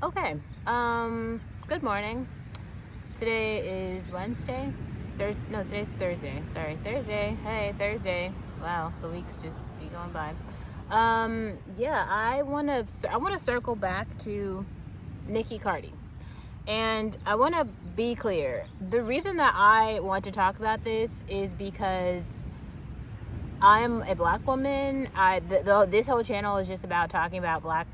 Okay. Good morning. Today is Wednesday. No, today's Thursday. Sorry, Thursday. Hey, Thursday. Wow, the weeks just be going by. Yeah, I wanna circle back to Nicki Cardi, and I want to be clear. The reason that I want to talk about this is because I'm a black woman. This whole channel is just about talking about black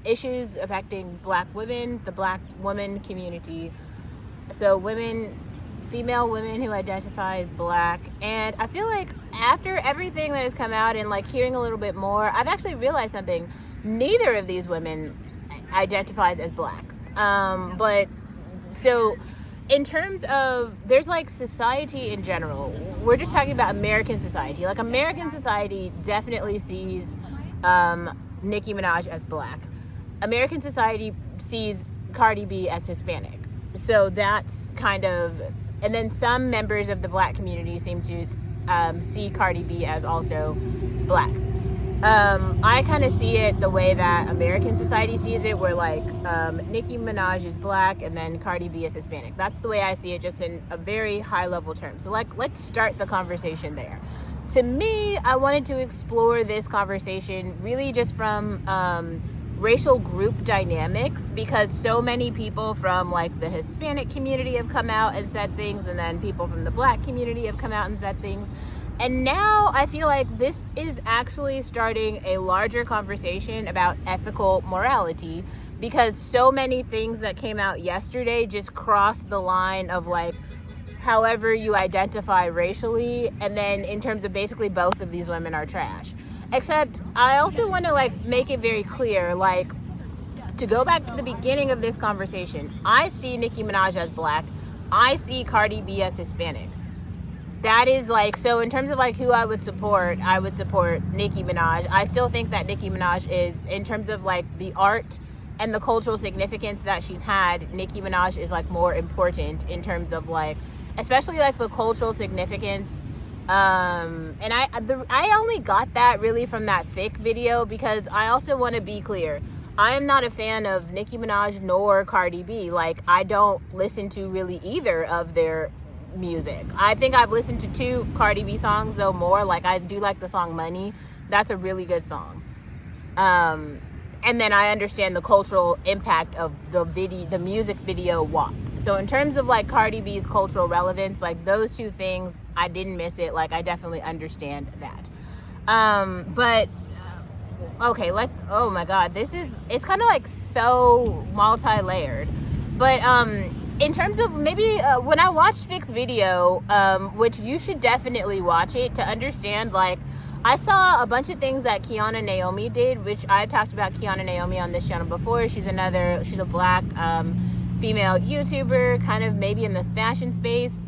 issues affecting black women, the black woman community. So female women who identify as black. And I feel like after everything that has come out and like hearing a little bit more, I've actually realized something. Neither of these women identifies as black. But so in terms of, there's like society in general, we're just talking about American society. Like American society definitely sees Nicki Minaj as black. American society sees Cardi B as Hispanic. So that's kind of, and then some members of the black community seem to see Cardi B as also black. I kind of see it the way that American society sees it, where like Nicki Minaj is black and then Cardi B is Hispanic. That's the way I see it, just in a very high level term. So like, let's start the conversation there. To me, I wanted to explore this conversation really just from racial group dynamics, because so many people from like the Hispanic community have come out and said things, and then people from the black community have come out and said things. And now I feel like this is actually starting a larger conversation about ethical morality, because so many things that came out yesterday just crossed the line of like however you identify racially, and then in terms of basically both of these women are trash. Except I also want to like make it very clear, like, to go back to the beginning of this conversation, I see Nicki Minaj as black. I see Cardi B as Hispanic. That is like, so in terms of like who I would support Nicki Minaj. I still think that Nicki Minaj is, in terms of like the art and the cultural significance that she's had, Nicki Minaj is like more important in terms of like, especially like the cultural significance. And I only got that really from that Fic video, because I also want to be clear. I am not a fan of Nicki Minaj nor Cardi B. Like, I don't listen to really either of their music. I think I've listened to 2 Cardi B songs though more. Like, I do like the song Money. That's a really good song. And then I understand the cultural impact of the music video WAP. So in terms of like Cardi B's cultural relevance, like those 2 things, I didn't miss it. Like, I definitely understand that. But okay, oh my God, it's kind of like so multi-layered. But in terms of maybe when I watched Fic's video, which you should definitely watch it to understand, like, I saw a bunch of things that Kiana Naomi did, which I talked about Kiana Naomi on this channel before. She's a black female YouTuber, kind of maybe in the fashion space.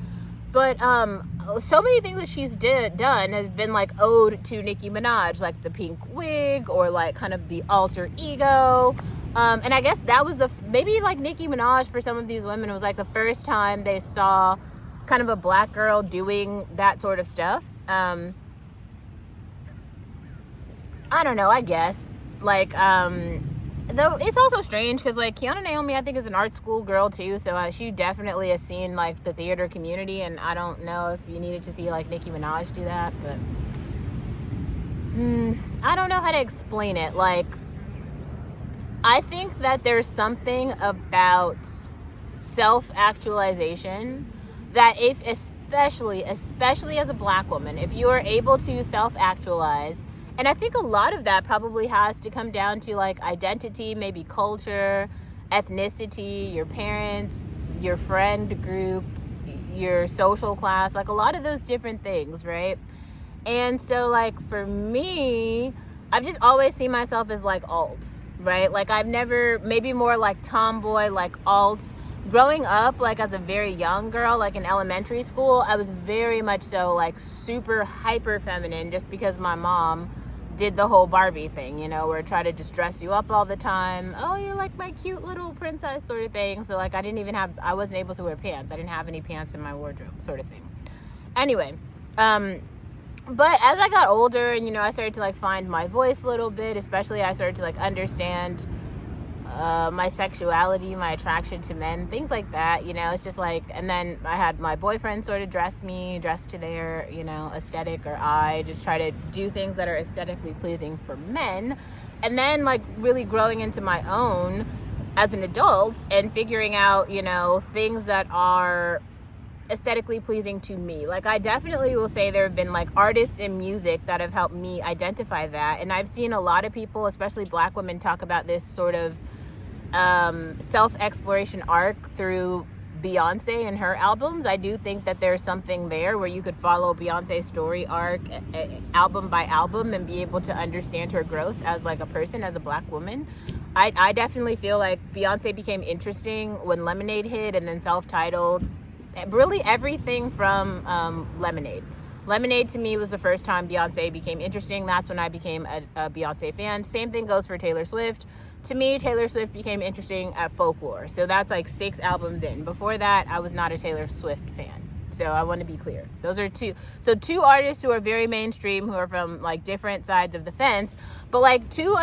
But so many things that she's done has been like ode to Nicki Minaj, like the pink wig, or like kind of the alter ego. And I guess that was maybe like Nicki Minaj for some of these women, it was like the first time they saw kind of a black girl doing that sort of stuff. I don't know, I guess. Like, though it's also strange because, like, Kiana Naomi, I think, is an art school girl, too. So she definitely has seen, like, the theater community. And I don't know if you needed to see, like, Nicki Minaj do that. But I don't know how to explain it. Like, I think that there's something about self-actualization that especially as a black woman, if you are able to self-actualize. And I think a lot of that probably has to come down to like identity, maybe culture, ethnicity, your parents, your friend group, your social class, like a lot of those different things, right? And so like for me, I've just always seen myself as like alts, right? Like I've never, maybe more like tomboy, like alts. Growing up, like as a very young girl, like in elementary school, I was very much so like super hyper feminine, just because my mom did the whole Barbie thing, you know, where try to just dress you up all the time. Oh, you're like my cute little princess sort of thing. So like I wasn't able to wear pants. I didn't have any pants in my wardrobe sort of thing. Anyway, but as I got older and, you know, I started to like find my voice a little bit, especially I started to like understand my sexuality, my attraction to men, things like that, you know. It's just like, and then I had my boyfriend sort of dress to their, you know, aesthetic or eye, just try to do things that are aesthetically pleasing for men. And then like really growing into my own as an adult and figuring out, you know, things that are aesthetically pleasing to me. Like I definitely will say there have been like artists in music that have helped me identify that. And I've seen a lot of people, especially Black women, talk about this sort of self-exploration arc through Beyonce and her albums. I do think that there's something there where you could follow Beyonce's story arc album by album and be able to understand her growth as like a person, as a Black woman. I definitely feel like Beyonce became interesting when Lemonade hit, and then Self-Titled. Really everything from Lemonade. Lemonade to me was the first time Beyonce became interesting. That's when I became a Beyonce fan. Same thing goes for Taylor Swift. To me, Taylor Swift became interesting at Folklore. So that's like 6 albums in. Before that, I was not a Taylor Swift fan. So I want to be clear. Those are two. So 2 artists who are very mainstream, who are from like different sides of the fence. But like to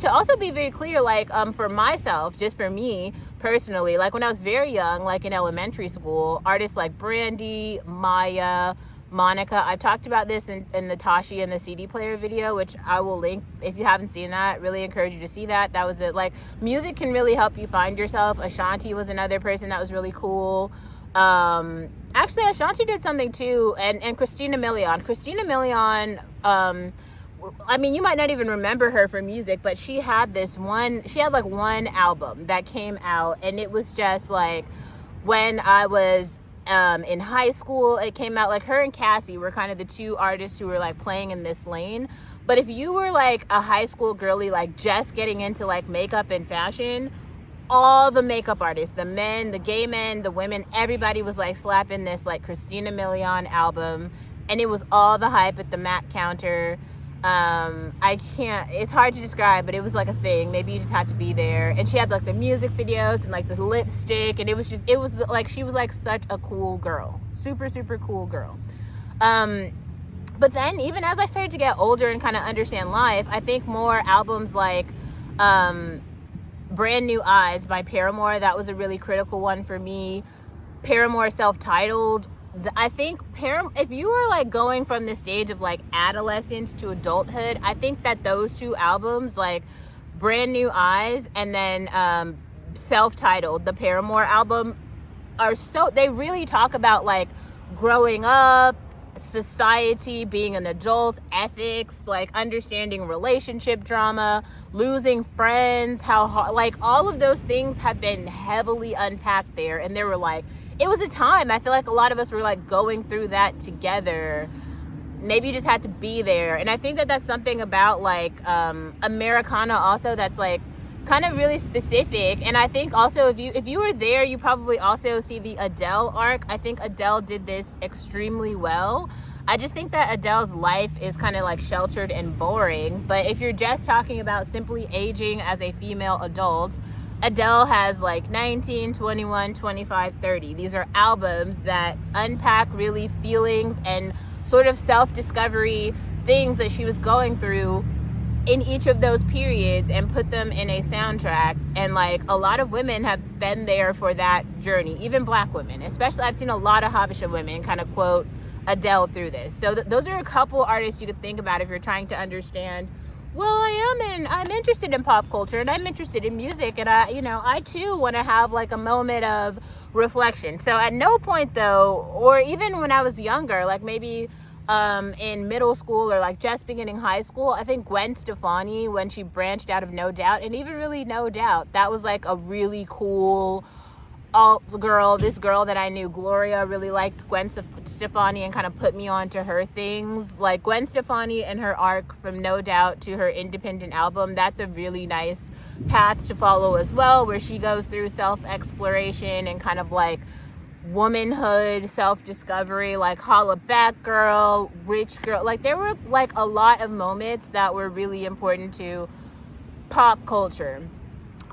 also be very clear, like for myself, just for me personally, like when I was very young, like in elementary school, artists like Brandy, Maya, Monica. I've talked about this in the Tashi and the CD player video, which I will link if you haven't seen that. Really encourage you to see that. That was it. Like music can really help you find yourself. Ashanti was another person that was really cool. Actually, Ashanti did something too, and Christina Milian. Christina Milian, I mean, you might not even remember her for music, but she had like one album that came out, and it was just like when I was in high school, it came out. Like her and Cassie were kind of the 2 artists who were like playing in this lane. But if you were like a high school girly, like just getting into like makeup and fashion, all the makeup artists, the men, the gay men, the women, everybody was like slapping this like Christina Milian album, and it was all the hype at the MAC counter. It's hard to describe, but it was like a thing. Maybe you just had to be there. And she had like the music videos and like this lipstick, and it was like she was like such a cool girl. Super, super cool girl. But then even as I started to get older and kind of understand life, I think more albums like Brand New Eyes by Paramore, that was a really critical one for me. Paramore Self-Titled. I think if you were like going from the stage of like adolescence to adulthood, I think that those 2 albums, like Brand New Eyes and then Self-Titled, the Paramore album, they really talk about like growing up, society, being an adult, ethics, like understanding relationship drama, losing friends, how hard, like all of those things have been heavily unpacked there. And there were like, it was a time, I feel like a lot of us were like going through that together. Maybe you just had to be there. And I think that that's something about like Americana also that's like kind of really specific. And I think also if you were there, you probably also see the Adele arc. I think Adele did this extremely well. I just think that Adele's life is kind of like sheltered and boring. But if you're just talking about simply aging as a female adult, Adele has like 19, 21, 25, 30. These are albums that unpack really feelings and sort of self-discovery things that she was going through in each of those periods and put them in a soundtrack. And like a lot of women have been there for that journey, even Black women. Especially I've seen a lot of Habesha women kind of quote Adele through this. So those are a couple artists you could think about if you're trying to understand, well, I'm interested in pop culture and I'm interested in music, and I too want to have like a moment of reflection. So at no point though, or even when I was younger, like maybe in middle school or like just beginning high school, I think Gwen Stefani, when she branched out of No Doubt, and even really No Doubt, that was like a really cool alt girl. This girl that I knew, Gloria, really liked Gwen Stefani and kind of put me on to her things. Like Gwen Stefani and her arc from No Doubt to her independent album, that's a really nice path to follow as well, where she goes through self-exploration and kind of like womanhood, self-discovery, like Holla Back Girl, Rich Girl. Like there were like a lot of moments that were really important to pop culture.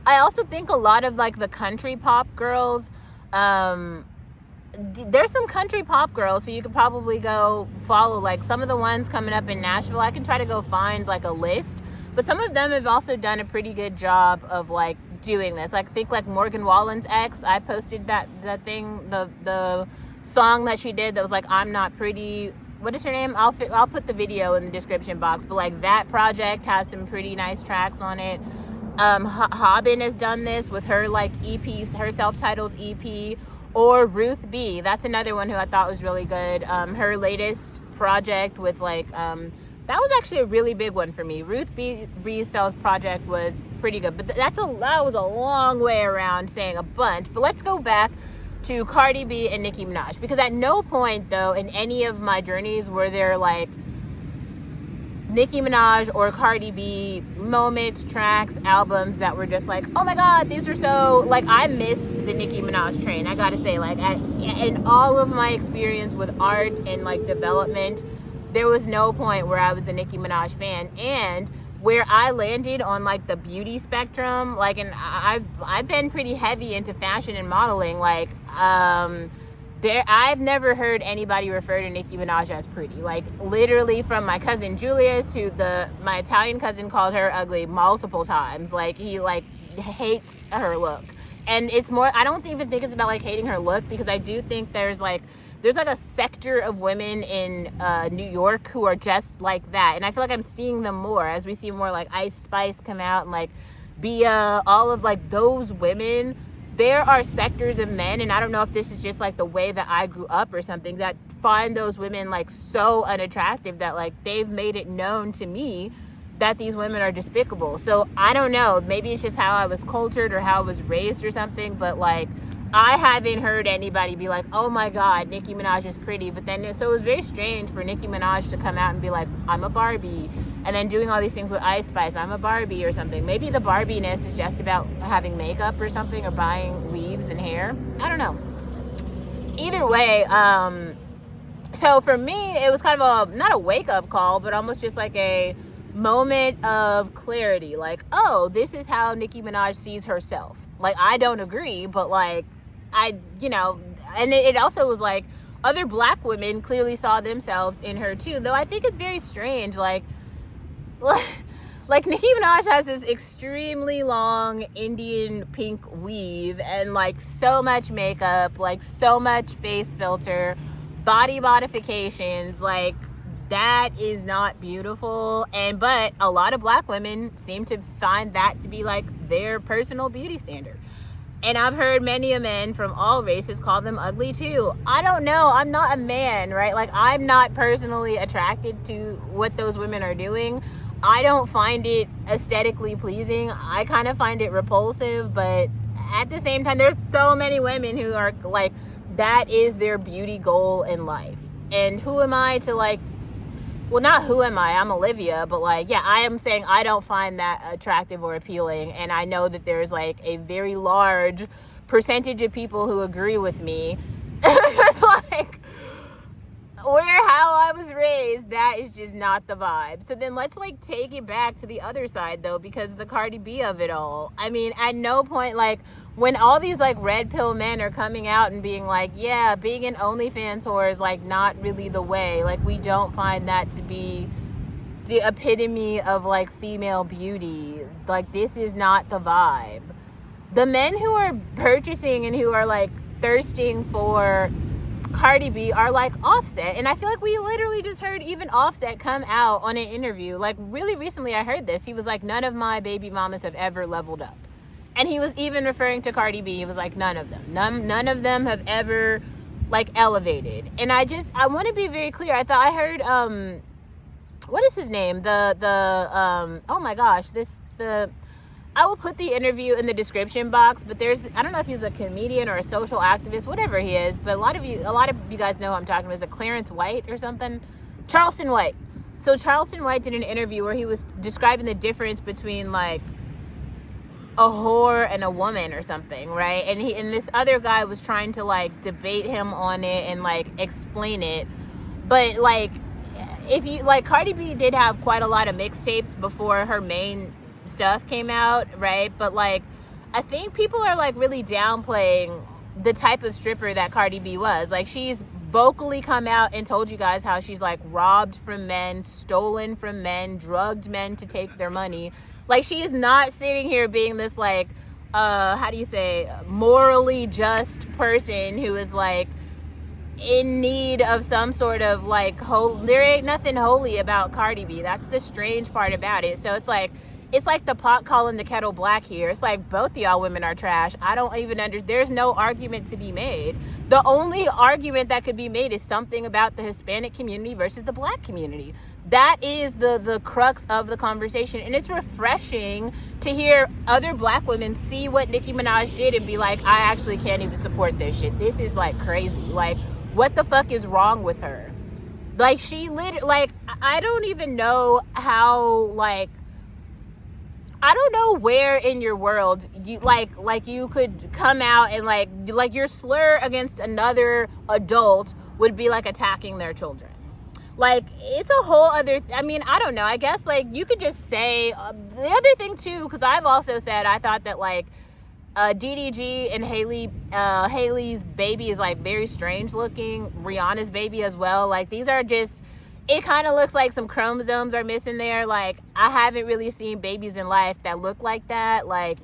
I also think a lot of like the country pop girls, there's some country pop girls who you could probably go follow, like some of the ones coming up in Nashville. I can try to go find like a list, but some of them have also done a pretty good job of like doing this. Like, I think like Morgan Wallen's ex, I posted that thing, the song that she did that was like, I'm not pretty. What is her name? I'll put the video in the description box. But like, that project has some pretty nice tracks on it. Hobbin has done this with her like EPs, her self-titled EP, or Ruth B. That's another one who I thought was really good. Her latest project with like that was actually a really big one for me. Ruth B's self project was pretty good, but that was a long way around saying a bunch. But let's go back to Cardi B and Nicki Minaj, because at no point though in any of my journeys were there like Nicki Minaj or Cardi B moments, tracks, albums that were just like, oh my god, these are so, like, I missed the Nicki Minaj train. I gotta say, like, in all of my experience with art and like development, there was no point where I was a Nicki Minaj fan. And where I landed on like the beauty spectrum, like, and I've been pretty heavy into fashion and modeling, like, I've never heard anybody refer to Nicki Minaj as pretty. Like, literally, from my cousin Julius, who my Italian cousin called her ugly multiple times. Like, he like hates her look. And it's more, I don't even think it's about like hating her look, because I do think there's like a sector of women in New York who are just like that. And I feel like I'm seeing them more as we see more like Ice Spice come out, and like Bia, all of like those women. There are sectors of men, and I don't know if this is just like the way that I grew up or something, that find those women like so unattractive that like they've made it known to me that these women are despicable. So I don't know, maybe it's just how I was cultured or how I was raised or something, but like I haven't heard anybody be like, oh my god, Nicki Minaj is pretty. But then, so it was very strange for Nicki Minaj to come out and be like, I'm a Barbie, and then doing all these things with Ice Spice, I'm a Barbie or something. Maybe the Barbiness is just about having makeup or something, or buying weaves and hair. I don't know. Either way, so for me, it was kind of not a wake-up call, but almost just like a moment of clarity. Like, oh, this is how Nicki Minaj sees herself. Like, I don't agree, but like, and it also was like other black women clearly saw themselves in her too. Though I think it's very strange, like Nicki Minaj has this extremely long Indian pink weave and like so much makeup, like so much face filter, body modifications, like that is not beautiful. But a lot of black women seem to find that to be like their personal beauty standard. And I've heard many a men from all races call them ugly too. I don't know. I'm not a man, right? Like, I'm not personally attracted to what those women are doing. I don't find it aesthetically pleasing. I kind of find it repulsive, but at the same time, there's so many women who are like, that is their beauty goal in life. And who am I to like, well, not who am I, I'm Olivia, but like, yeah, I am saying I don't find that attractive or appealing. And I know that there's like a very large percentage of people who agree with me. It's like, how I was raised, that is just not the vibe. So then let's like take it back to the other side though, because the Cardi B of it all. I mean, at no point, like, when all these like red pill men are coming out and being like, yeah, being an OnlyFans whore is like not really the way. Like, we don't find that to be the epitome of like female beauty. Like, this is not the vibe. The men who are purchasing and who are like thirsting for Cardi B are like Offset. And I feel like we literally just heard even Offset come out on an interview. Like, really recently I heard this. He was like, none of my baby mamas have ever leveled up. And he was even referring to Cardi B. He was like, none of them. None of them have ever like elevated. And I want to be very clear. I thought I heard what is his name? Oh my gosh, I will put the interview in the description box, but I don't know if he's a comedian or a social activist, whatever he is, but a lot of you guys know who I'm talking about. Is it Clarence White or something? Charleston White. So Charleston White did an interview where he was describing the difference between like a whore and a woman or something, right? And this other guy was trying to like debate him on it and like explain it. But like, if you like, Cardi B did have quite a lot of mixtapes before her main stuff came out, right? But like, I think people are like really downplaying the type of stripper that Cardi B was. Like, she's vocally come out and told you guys how she's like robbed from men, stolen from men, drugged men to take their money. Like, she is not sitting here being this like how do you say, morally just person who is like in need of some sort of like there ain't nothing holy about Cardi B. That's the strange part about it. So it's like the pot calling the kettle black here. It's like both of y'all women are trash. I don't even there's no argument to be made. The only argument that could be made is something about the Hispanic community versus the black community. That is the crux of the conversation. And it's refreshing to hear other black women see what Nicki Minaj did and be like, I actually can't even support this shit. This is like crazy. Like, what the fuck is wrong with her? Like, she like, I don't even know how, like, I don't know where in your world you like you could come out and like your slur against another adult would be like attacking their children. Like, it's a whole other I mean, I don't know. I guess like you could just say the other thing too, because I've also said I thought that like DDG and Haley's baby is like very strange looking. Rihanna's baby as well. Like, these are just, it kind of looks like some chromosomes are missing there. Like, I haven't really seen babies in life that look like that. Like,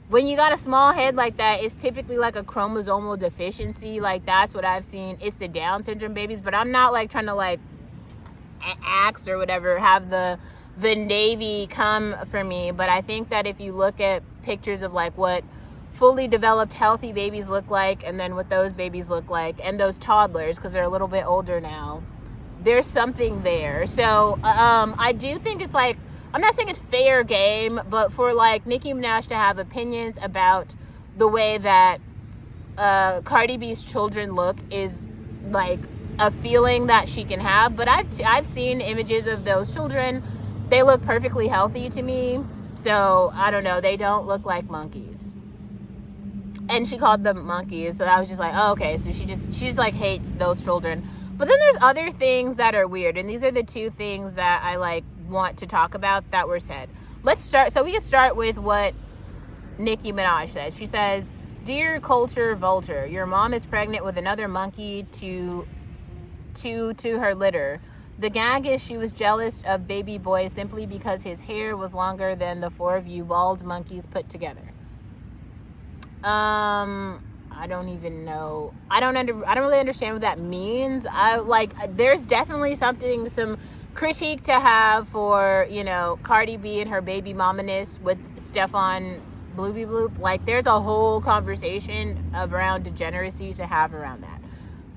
when you got a small head like that, it's typically like a chromosomal deficiency. Like, that's what I've seen. It's the Down syndrome babies, but I'm not like trying to like axe or whatever, have the Navy come for me. But I think that if you look at pictures of like what fully developed healthy babies look like, and then what those babies look like, and those toddlers, because they're a little bit older now, there's something there. So I do think it's like, I'm not saying it's fair game, but for like Nicki Minaj to have opinions about the way that Cardi B's children look is like a feeling that she can have. But I've seen images of those children. They look perfectly healthy to me. So I don't know. They don't look like monkeys. And she called them monkeys. So I was just like, oh, okay. So she just like hates those children. But then there's other things that are weird. And these are the two things that I like want to talk about that were said. Let's start. So we can start with what Nicki Minaj says. She says, "Dear culture vulture, your mom is pregnant with another monkey to her litter. The gag is she was jealous of baby boy simply because his hair was longer than the four of you bald monkeys put together." I don't even know. I don't really understand what that means. There's definitely some critique to have for, you know, Cardi B and her baby mamaness with Stefan Blooby Bloop. Like, there's a whole conversation around degeneracy to have around that.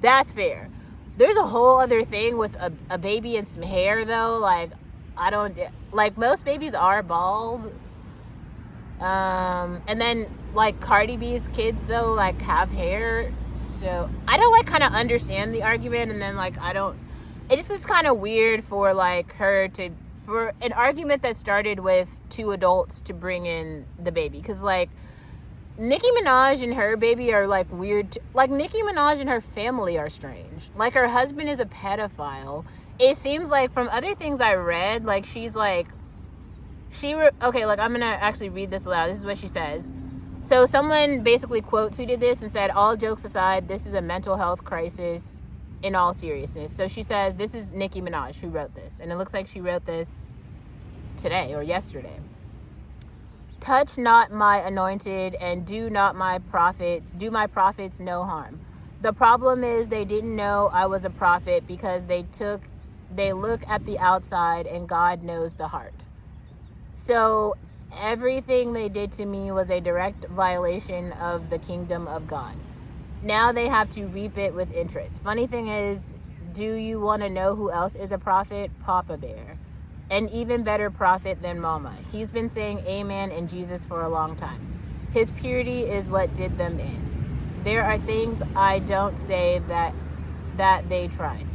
That's fair. There's a whole other thing with a baby and some hair, though. Like, I don't, like, most babies are bald. And then, like, Cardi B's kids, though, like, have hair. So, I don't, like, kind of understand the argument. And then, like, it just is kind of weird for, like, for an argument that started with two adults to bring in the baby. Because, like, Nicki Minaj and her baby are, like, weird. Like, Nicki Minaj and her family are strange. Like, her husband is a pedophile. It seems like from other things I read, like, she's, like, okay, like, I'm going to actually read this aloud. This is what she says. So someone basically quote tweeted this and said, "All jokes aside, this is a mental health crisis in all seriousness." So she says, this is Nicki Minaj who wrote this. And it looks like she wrote this today or yesterday. "Touch not my anointed and do my prophets no harm. The problem is they didn't know I was a prophet because they look at the outside and God knows the heart. So everything they did to me was a direct violation of the kingdom of God. Now they have to reap it with interest. Funny thing is, do you want to know who else is a prophet? Papa Bear. An even better prophet than Mama. He's been saying amen in Jesus for a long time. His purity is what did them in. There are things I don't say that they tried.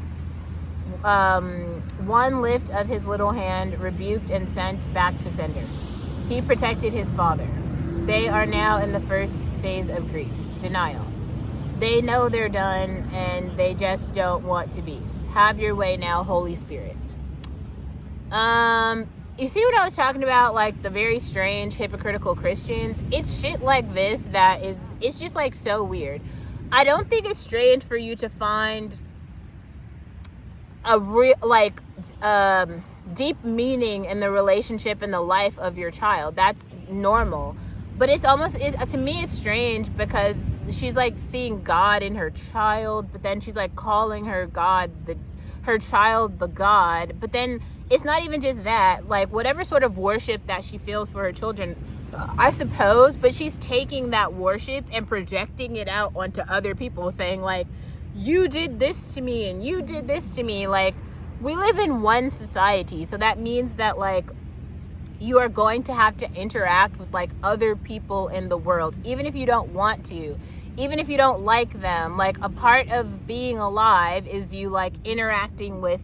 One lift of his little hand rebuked and sent back to sender. He protected his father. They are now in the first phase of grief, denial. They know they're done and they just don't want to be. Have your way now, Holy Spirit." You see what I was talking about, like the very strange hypocritical Christians? It's shit like this it's just like so weird. I don't think it's strange for you to find a real, like, deep meaning in the relationship and the life of your child. That's normal. But to me, it's strange because she's like seeing God in her child, but then she's like calling her child the God. But then it's not even just that, like whatever sort of worship that she feels for her children, I suppose, but she's taking that worship and projecting it out onto other people, saying like, you did this to me and you did this to me. Like, we live in one society, so that means that like you are going to have to interact with like other people in the world, even if you don't want to, even if you don't like them. Like, a part of being alive is you like interacting with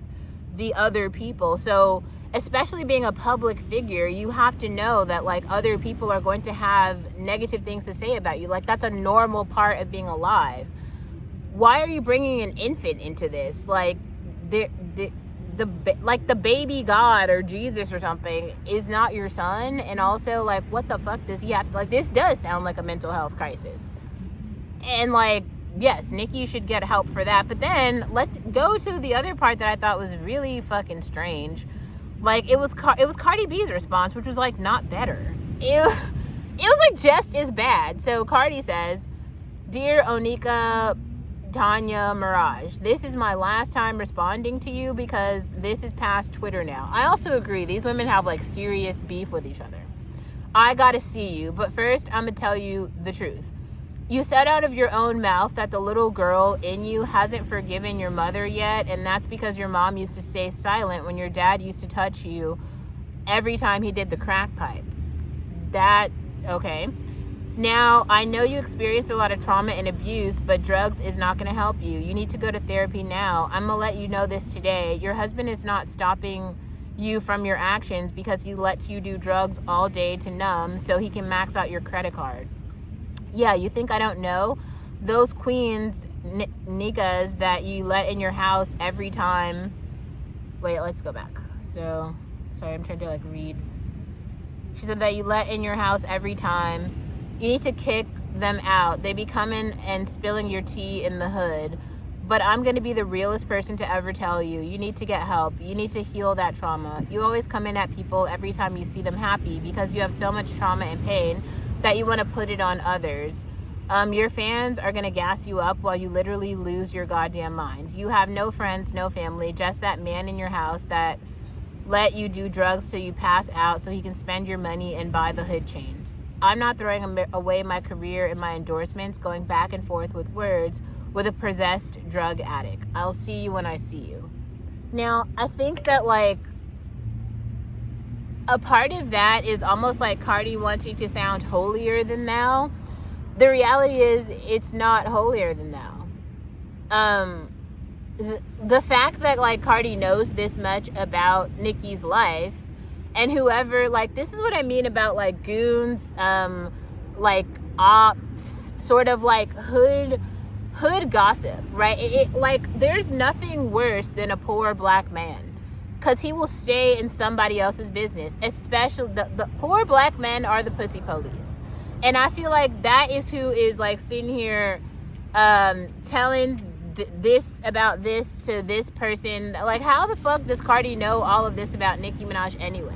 the other people. So especially being a public figure, you have to know that like other people are going to have negative things to say about you. Like, that's a normal part of being alive. Why are you bringing an infant into this? Like, the baby God or Jesus or something is not your son. And also, like, what the fuck does he have to, like, this does sound like a mental health crisis. And like, yes, Nicki should get help for that. But then let's go to the other part that I thought was really fucking strange. Like, it was Cardi B's response, which was like not better. It was like just as bad. So Cardi says, "Dear Onika, Tanya, Mirage, this is my last time responding to you because this is past Twitter now. I also agree, these women have like serious beef with each other. I gotta see you, but first I'm gonna tell you the truth. You said out of your own mouth that the little girl in you hasn't forgiven your mother yet, and that's because your mom used to stay silent when your dad used to touch you every time he did the crack pipe. Okay. Now, I know you experienced a lot of trauma and abuse, but drugs is not going to help you. You need to go to therapy now. I'm going to let you know this today. Your husband is not stopping you from your actions because he lets you do drugs all day to numb so he can max out your credit card. Yeah, you think I don't know? Those queens, niggas that you let in your house every time. Wait, let's go back. So, sorry, I'm trying to like read. She said that you let in your house every time. You need to kick them out. They be coming and spilling your tea in the hood. But I'm going to be the realest person to ever tell you. You need to get help. You need to heal that trauma. You always come in at people every time you see them happy because you have so much trauma and pain that you want to put it on others. Your fans are going to gas you up while you literally lose your goddamn mind. You have no friends, no family, just that man in your house that let you do drugs till you pass out so he can spend your money and buy the hood chains. I'm not throwing away my career and my endorsements, going back and forth with words with a possessed drug addict. I'll see you when I see you. Now, I think that, like, a part of that is almost like Cardi wanting to sound holier than thou. The reality is it's not holier than thou. The fact that, like, Cardi knows this much about Nicki's life, and whoever, like, this is what I mean about, like, goons, like, ops, sort of, like, hood gossip, right? Like, there's nothing worse than a poor black man, because he will stay in somebody else's business, especially, the poor black men are the pussy police. And I feel like that is who is, like, sitting here telling this about this to this person. Like, how the fuck does Cardi know all of this about Nicki Minaj anyway?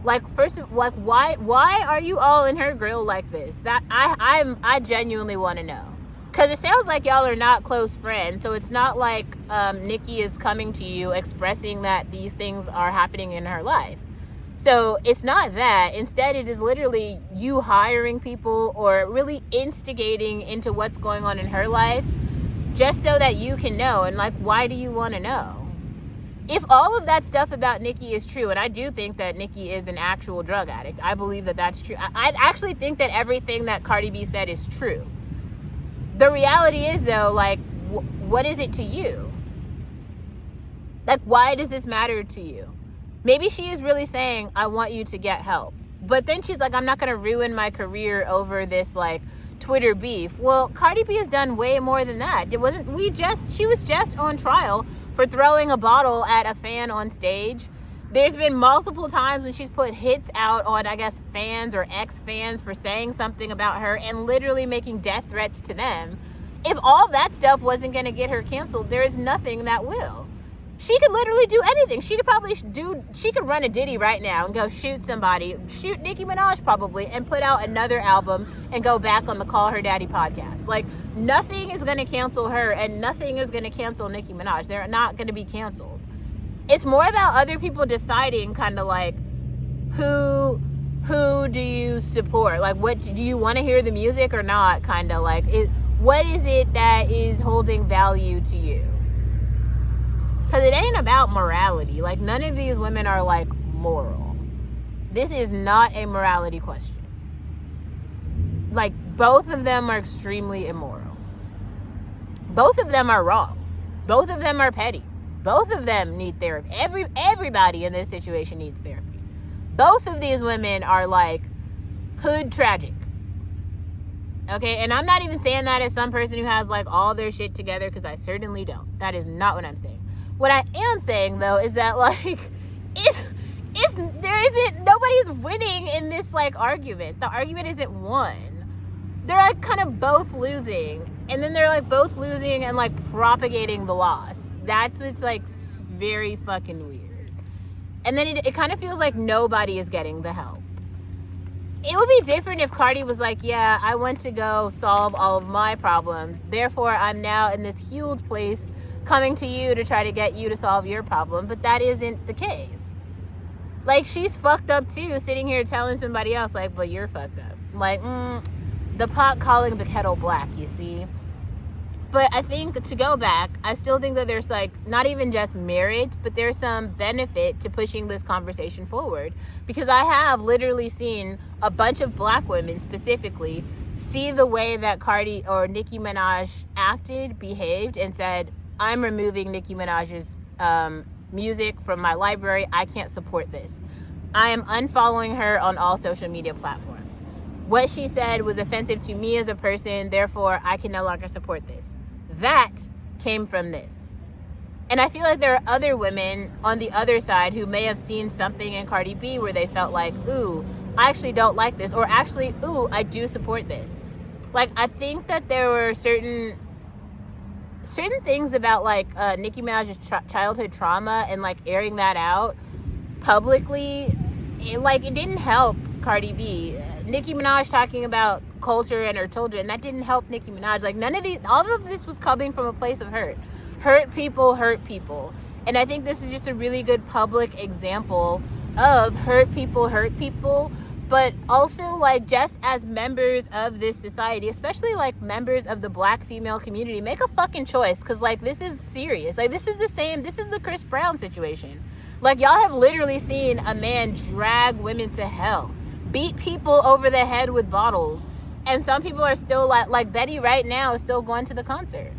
Like, first of like, why are you all in her grill like this? That I genuinely want to know, because it sounds like y'all are not close friends. So it's not like Nicki is coming to you expressing that these things are happening in her life. So it's not that. Instead, it is literally you hiring people or really instigating into what's going on in her life just so that you can know. And, like, why do you want to know? If all of that stuff about Nicki is true, and I do think that Nicki is an actual drug addict, I believe that that's true. I actually think that everything that Cardi B said is true. The reality is, though, like, what is it to you? Like, why does this matter to you? Maybe she is really saying, I want you to get help. But then she's like, I'm not going to ruin my career over this, like, Twitter beef. Well, Cardi B has done way more than that. She was just on trial for throwing a bottle at a fan on stage. There's been multiple times when she's put hits out on, I guess, fans or ex-fans for saying something about her and literally making death threats to them. If all that stuff wasn't going to get her canceled, there is nothing that will. She could literally do anything. She could run a ditty right now and go shoot somebody, shoot Nicki Minaj probably, and put out another album and go back on the Call Her Daddy podcast. Like, nothing is going to cancel her, and nothing is going to cancel Nicki Minaj. They're not going to be canceled. It's more about other people deciding kind of like, who do you support? Like, what do you want to hear the music or not? Kind of like, what is it that is holding value to you? Because it ain't about morality. Like, none of these women are, like, moral. This is not a morality question. Like, both of them are extremely immoral. Both of them are wrong. Both of them are petty. Both of them need therapy. Everybody in this situation needs therapy. Both of these women are, like, hood tragic. Okay? And I'm not even saying that as some person who has, like, all their shit together, because I certainly don't. That is not what I'm saying. What I am saying, though, is that, like, nobody's winning in this, like, argument. The argument isn't won. They're, like, kind of both losing. And then they're, like, both losing and, like, propagating the loss. That's what's, like, very fucking weird. And then it kind of feels like nobody is getting the help. It would be different if Cardi was like, yeah, I went to go solve all of my problems. Therefore, I'm now in this healed place coming to you to try to get you to solve your problem. But that isn't the case. Like, she's fucked up too, sitting here telling somebody else, like, but you're fucked up. Like, the pot calling the kettle black, you see? But I think, to go back, I still think that there's, like, not even just merit, but there's some benefit to pushing this conversation forward. Because I have literally seen a bunch of black women specifically see the way that Cardi or Nicki Minaj acted, behaved, and said, I'm removing Nicki Minaj's music from my library. I can't support this. I am unfollowing her on all social media platforms. What she said was offensive to me as a person, therefore I can no longer support this. That came from this. And I feel like there are other women on the other side who may have seen something in Cardi B where they felt like, ooh, I actually don't like this, or actually, ooh, I do support this. Like, I think that there were certain things about, like, Nicki Minaj's childhood trauma and, like, airing that out publicly, it didn't help Cardi B. Nicki Minaj talking about culture and her children, that didn't help Nicki Minaj. Like, all of this was coming from a place of hurt. Hurt people. And I think this is just a really good public example of hurt people, but also, like, just as members of this society, especially, like, members of the black female community, make a fucking choice, because, like, this is serious. Like, this is the Chris Brown situation. Like, y'all have literally seen a man drag women to hell, beat people over the head with bottles, and some people are still, like Betty right now is still going to the concert.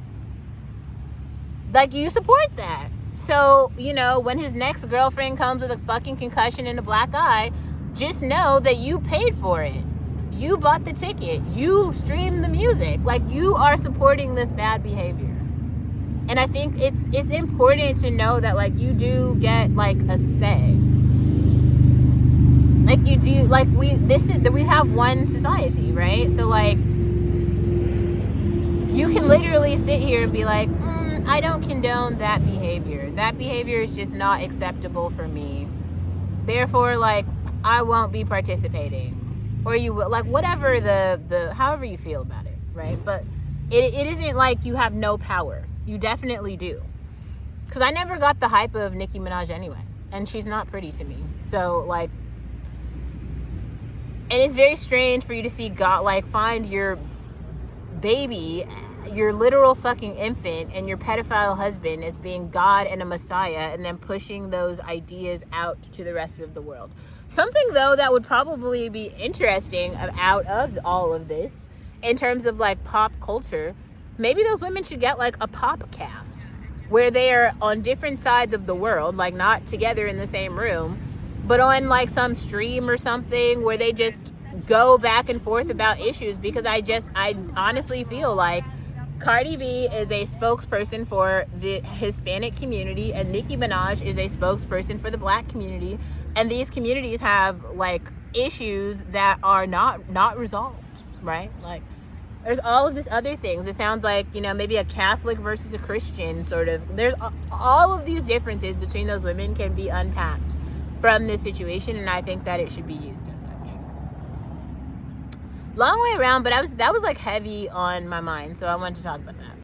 Like, you support that. So, you know, when his next girlfriend comes with a fucking concussion and a black eye, just know that you paid for it. You bought the ticket. You streamed the music. Like, you are supporting this bad behavior. And I think it's important to know that, like, you do get, like, a say. Like, you do, like, we have one society, right? So, like, you can literally sit here and be like, I don't condone that behavior. That behavior is just not acceptable for me. Therefore, like, I won't be participating. Or you will, like, whatever the however you feel about it, right? But it isn't like you have no power. You definitely do. Because I never got the hype of Nicki Minaj anyway. And she's not pretty to me. So, like, and it's very strange for you to see God, like, find your baby, your literal fucking infant, and your pedophile husband as being God and a Messiah, and then pushing those ideas out to the rest of the world. Something, though, that would probably be interesting out of all of this, in terms of, like, pop culture, maybe those women should get, like, a pop cast, where they are on different sides of the world, like, not together in the same room, but on, like, some stream or something where they just go back and forth about issues. Because I honestly feel like Cardi B is a spokesperson for the Hispanic community, and Nicki Minaj is a spokesperson for the black community, and these communities have, like, issues that are not resolved, right? Like, There's all of this other things. It sounds like, you know, maybe a Catholic versus a Christian sort of. There's all of these differences between those women can be unpacked from this situation, and I think that it should be used as such. Long way around, but that was like heavy on my mind, so I wanted to talk about that.